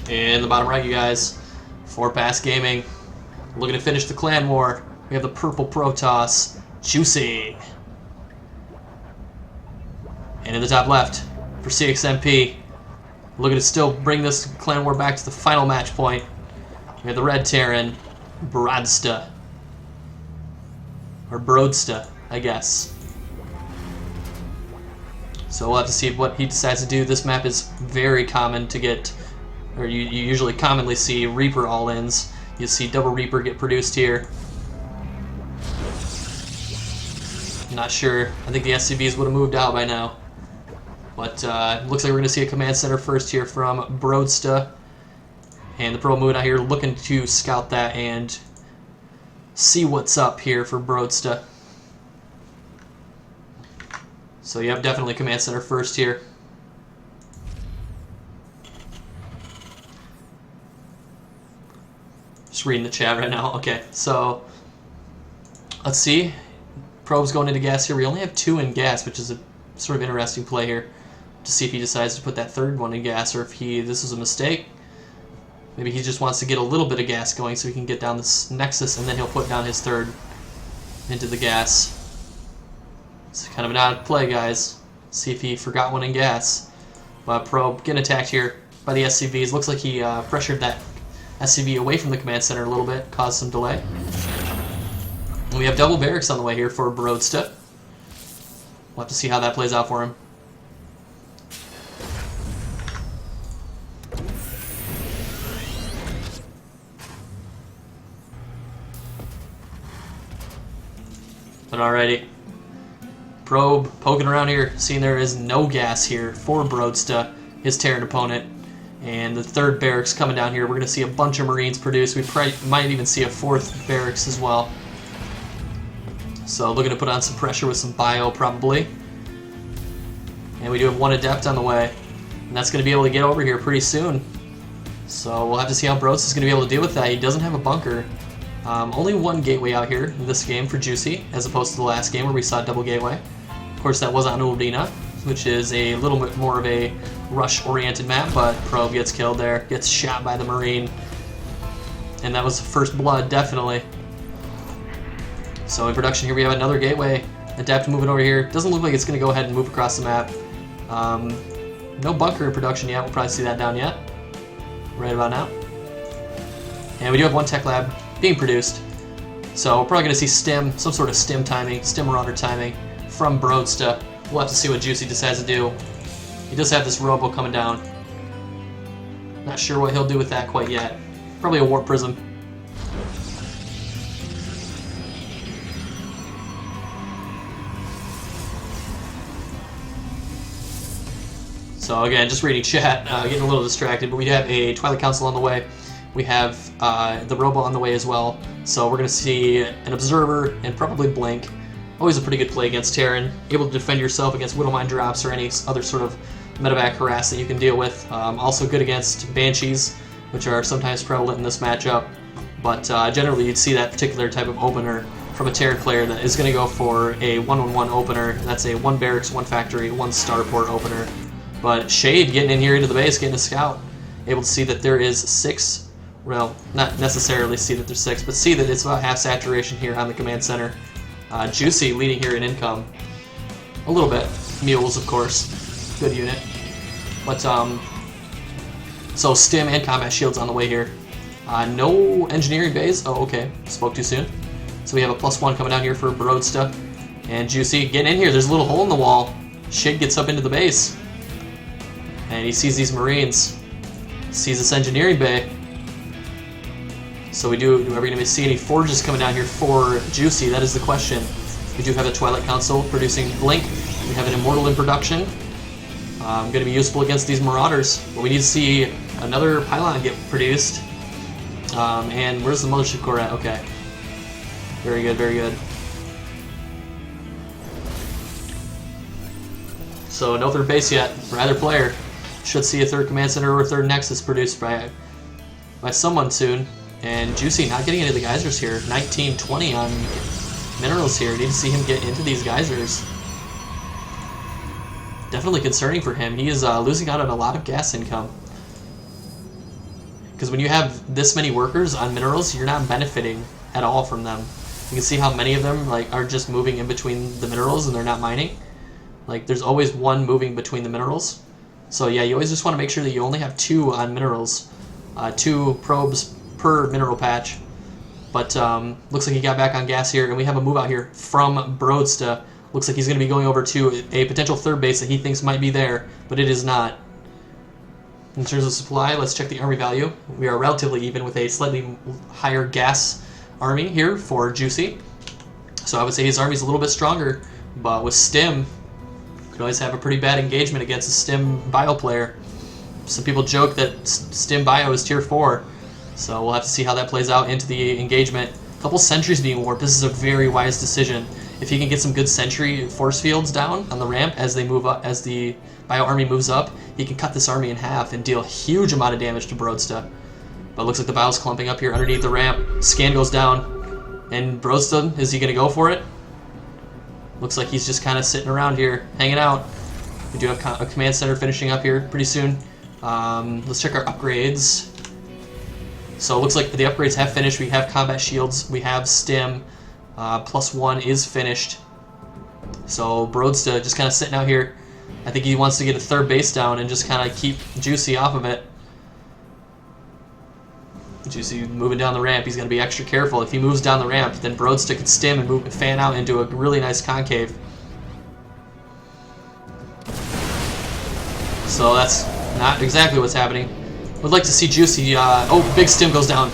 In the bottom right, you guys, for PasT Gaming, looking to finish the clan war. We have the purple Protoss, Juicy. And in the top left, for CXMP, looking to still bring this clan war back to the final match point. We have the red Terran, Brodsta. Or Brodsta, I guess. So we'll have to see what he decides to do. This map is very common to get, or you usually commonly see Reaper all-ins. You see double Reaper get produced here. Not sure. I think the SCVs would have moved out by now. But looks like we're going to see a command center first here from Brodsta. And the Pro moving out here looking to scout that and see what's up here for Brodsta. So you have definitely command center first here. Just reading the chat right now. Okay, so let's see. Probe's going into gas here. We only have 2 in gas, which is a sort of interesting play here to see if he decides to put that third one in gas or if this is a mistake. Maybe he just wants to get a little bit of gas going so he can get down this Nexus, and then he'll put down his third into the gas. It's kind of an odd play, guys. See if he forgot one in gas. But Probe getting attacked here by the SCVs. Looks like he pressured that SCV away from the command center a little bit, caused some delay. And we have double barracks on the way here for Brodsta. We'll have to see how that plays out for him. But alrighty. Probe poking around here, seeing there is no gas here for Brodsta, his Terran opponent. And the third barracks coming down here. We're going to see a bunch of Marines produced. We might even see a 4th barracks as well. So looking to put on some pressure with some bio probably. And we do have 1 Adept on the way. And that's going to be able to get over here pretty soon. So we'll have to see how Brodsta is going to be able to deal with that. He doesn't have a bunker. Only 1 gateway out here in this game for Juicy, as opposed to the last game where we saw double gateway. Of course, that was on Uldina, which is a little bit more of a rush-oriented map, but Probe gets killed there, gets shot by the Marine. And that was first blood, definitely. So in production here we have another gateway. Adept moving over here. Doesn't look like it's going to go ahead and move across the map. No bunker in production yet. We'll probably see that down yet. Right about now. And we do have 1 tech lab being produced. So we're probably going to see stim, some sort of stim timing, stim marauder timing from Brodsta. We'll have to see what Juicy decides to do. He does have this robo coming down. Not sure what he'll do with that quite yet. Probably a warp prism. So again, just reading chat, getting a little distracted, but we have a Twilight Council on the way. We have the Robo on the way as well. So we're going to see an Observer and probably Blink. Always a pretty good play against Terran. Able to defend yourself against Widowmine drops or any other sort of medevac harass that you can deal with. Also good against Banshees, which are sometimes prevalent in this matchup. But generally you'd see that particular type of opener from a Terran player that is going to go for a 1-on-1 opener. That's a 1 barracks, 1 factory, 1 starport opener. But Shade getting in here into the base, getting a scout. Able to see that there is 6. Well, not necessarily see that there's 6, but see that it's about half saturation here on the command center. Juicy leading here in income. A little bit. Mules, of course. Good unit. But, so Stim and combat shields on the way here. No engineering bays. Oh, okay. Spoke too soon. So we have a +1 coming down here for Brodsta. And Juicy getting in here. There's a little hole in the wall. Shade gets up into the base. And he sees these Marines. Sees this engineering bay. So are we going to see any forges coming down here for Juicy? That is the question. We do have a Twilight Council producing Blink. We have an Immortal in production. Going to be useful against these Marauders. But we need to see another pylon get produced. And where's the Mothership Core at? Okay. Very good, very good. So no 3rd base yet for either player. Should see a 3rd command center or a 3rd Nexus produced by someone soon. And Juicy not getting into the geysers here. 19-20 on minerals here. Need to see him get into these geysers. Definitely concerning for him. He is losing out on a lot of gas income. Because when you have this many workers on minerals, you're not benefiting at all from them. You can see how many of them like are just moving in between the minerals and they're not mining. Like there's always one moving between the minerals. So yeah, you always just want to make sure that you only have 2 on minerals. 2 probes per mineral patch. But looks like he got back on gas here, and we have a move out here from Brodsta. Looks like he's going to be going over to a potential third base that he thinks might be there, but it is not. In terms of supply, let's check the army value. We are relatively even with a slightly higher gas army here for Juicy. So I would say his army's a little bit stronger, but with Stim, you could always have a pretty bad engagement against a Stim Bio player. Some people joke that Stim Bio is tier 4, so we'll have to see how that plays out into the engagement. A couple sentries being warped. This is a very wise decision. If he can get some good sentry force fields down on the ramp as they move up, as the Bio army moves up, he can cut this army in half and deal a huge amount of damage to Brodsta. But it looks like the Bio's clumping up here underneath the ramp. Scan goes down, and Brodsta, is he going to go for it? Looks like he's just kind of sitting around here, hanging out. We do have a command center finishing up here pretty soon. Let's check our upgrades. So it looks like the upgrades have finished. We have combat shields. We have stim. +1 is finished. So Brodsta just kind of sitting out here. I think he wants to get a third base down and just kind of keep Juicy off of it. Juicy moving down the ramp. He's going to be extra careful. If he moves down the ramp, then Brodsta could stim and fan out into a really nice concave. So that's not exactly what's happening. Would like to see Juicy. Oh, big stim goes down.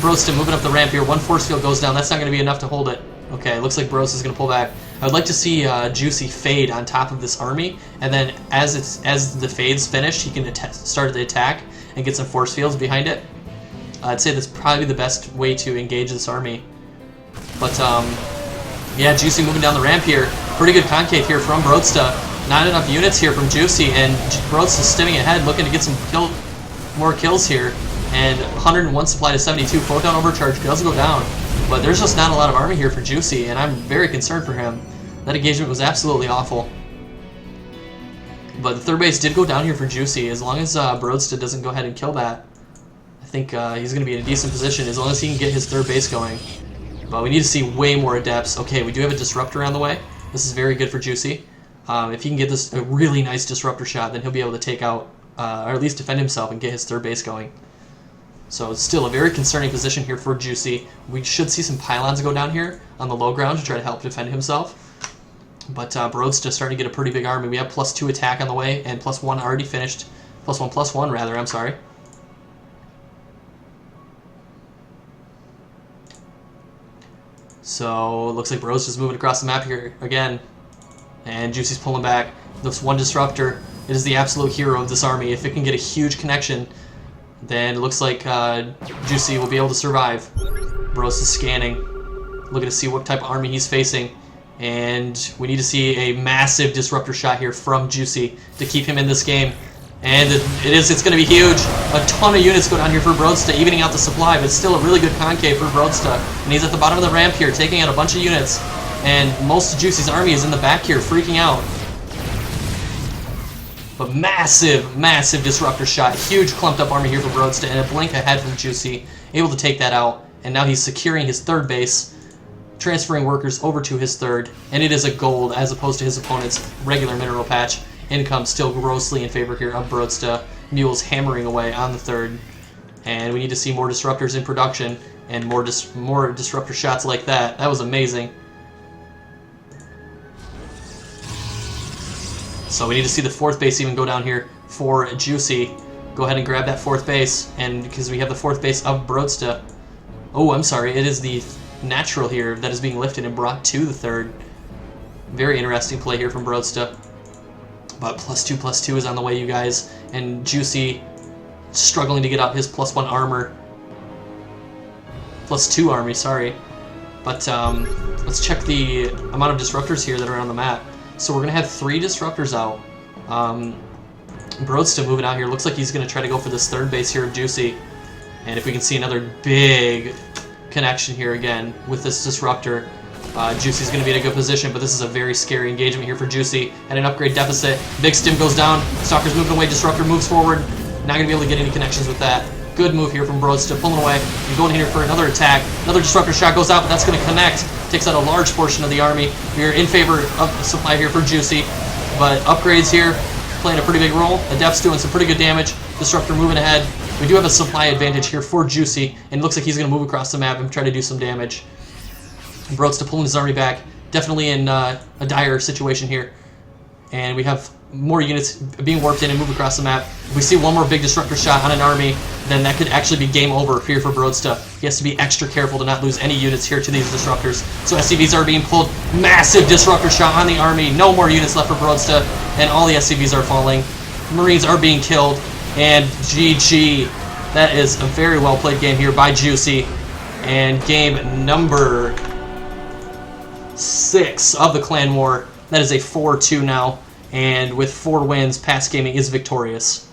Brodsta moving up the ramp here. 1 force field goes down. That's not going to be enough to hold it. Okay, looks like Brodsta's going to pull back. I would like to see Juicy fade on top of this army, and then as the fades finish, he can start the attack and get some force fields behind it. I'd say that's probably the best way to engage this army. But yeah, Juicy moving down the ramp here. Pretty good concave here from Brodsta. Not enough units here from Juicy, and Brodsta stimming ahead, looking to get some more kills here. And 101 supply to 72. Photon overcharge does go down, but there's just not a lot of army here for Juicy, and I'm very concerned for him. That engagement was absolutely awful. But the third base did go down here for Juicy. As long as Brodsta doesn't go ahead and kill that, I think he's going to be in a decent position as long as he can get his third base going. But we need to see way more adepts. Okay, we do have a disruptor on the way. This is very good for Juicy. If he can get this a really nice disruptor shot, then he'll be able to take out, or at least defend himself and get his third base going. So it's still a very concerning position here for Juicy. We should see some pylons go down here on the low ground to try to help defend himself. But Brodsta starting to get a pretty big army. We have +2 attack on the way and +1 already finished. +1 rather, I'm sorry. So it looks like Brodsta's moving across the map here again. And Juicy's pulling back. This 1 disruptor, it is the absolute hero of this army. If it can get a huge connection, then it looks like Juicy will be able to survive. Brodsta's scanning, looking to see what type of army he's facing. And we need to see a massive disruptor shot here from Juicy to keep him in this game. And it's going to be huge. A ton of units go down here for Brodsta, evening out the supply, but still a really good concave for Brodsta. And he's at the bottom of the ramp here, taking out a bunch of units. And most of Juicy's army is in the back here, freaking out. But massive, massive disruptor shot. Huge clumped up army here for Brodsta, and a blink ahead from Juicy, able to take that out. And now he's securing his third base, transferring workers over to his third, and it is a gold as opposed to his opponent's regular mineral patch. Income still grossly in favor here of Brodsta. Mules hammering away on the third, and we need to see more disruptors in production and more disruptor shots like that. That was amazing. So we need to see the 4th base even go down here for Juicy. Go ahead and grab that 4th base, and because we have the 4th base of Brodsta. Oh, I'm sorry, it is the natural here that is being lifted and brought to the 3rd. Very interesting play here from Brodsta. But +2 is on the way, you guys. And Juicy struggling to get up his +1 armor. +2 army, sorry. But let's check the amount of disruptors here that are on the map. So we're going to have 3 disruptors out. Brodsta moving out here. Looks like he's going to try to go for this 3rd base here of Juicy. And if we can see another big connection here again with this disruptor, Juicy's going to be in a good position, but this is a very scary engagement here for Juicy. And an upgrade deficit. Big stim goes down. Stalker's moving away. Disruptor moves forward. Not going to be able to get any connections with that. Good move here from Brodsta, pulling away and going here for another attack. Another Disruptor Shot goes out, but that's going to connect. Takes out a large portion of the army. We're in favor of the supply here for Juicy, but upgrades here playing a pretty big role. Adept's doing some pretty good damage. Disruptor moving ahead. We do have a supply advantage here for Juicy, and it looks like he's going to move across the map and try to do some damage. And Brodsta pulling his army back. Definitely in a dire situation here. And we have more units being warped in and move across the map. If we see one more big Disruptor Shot on an army, then that could actually be game over here for Brodsta. He has to be extra careful to not lose any units here to these Disruptors. So SCVs are being pulled. Massive Disruptor Shot on the army. No more units left for Brodsta, and all the SCVs are falling. Marines are being killed, and GG. That is a very well played game here by Juicy. And game number 6 of the Clan War. That is a 4-2 now, and with 4 wins, PasT Gaming is victorious.